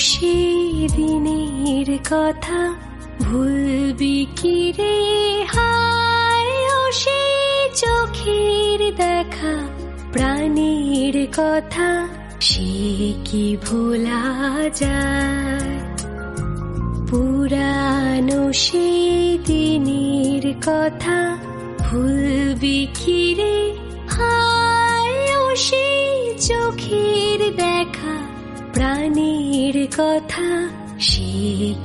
সেদিনের কথা ভুলবি কি রে হায় ও সে চোখের দেখা প্রাণীর কথা সে কি ভোলা যায় পুরানো সেদিনের কথা ভুলবি কি রে হায় ও সে চোখের দেখা প্রাণীর কথা সে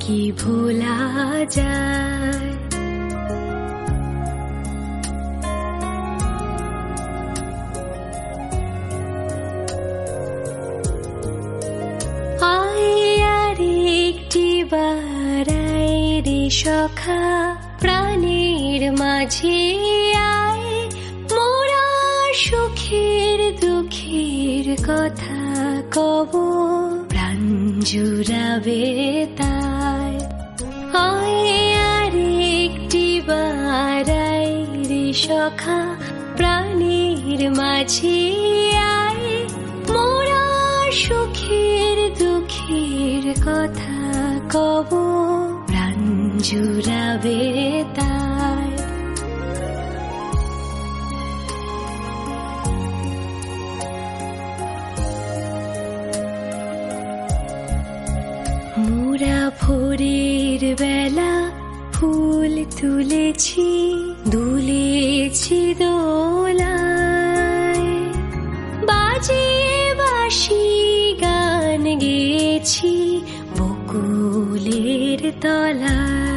কি ভোলা যায় আয় আর একটি বারাই রে সখা প্রাণীর মাঝে আয় মোরা সুখের দুঃখের কথা কব প্রাণ জুড়াবে তাই আয় আর একটি বারাই রে সখা প্রাণীর মাঝে আয় মোরা সুখের দুঃখের কথা কব প্রাণ জুড়াবে তাই মোরা ভোরের বেলা ফুল তুলেছি দুলেছি দোলায় বাজিয়ে বাঁশি গান গেয়েছি বকুলের তলায়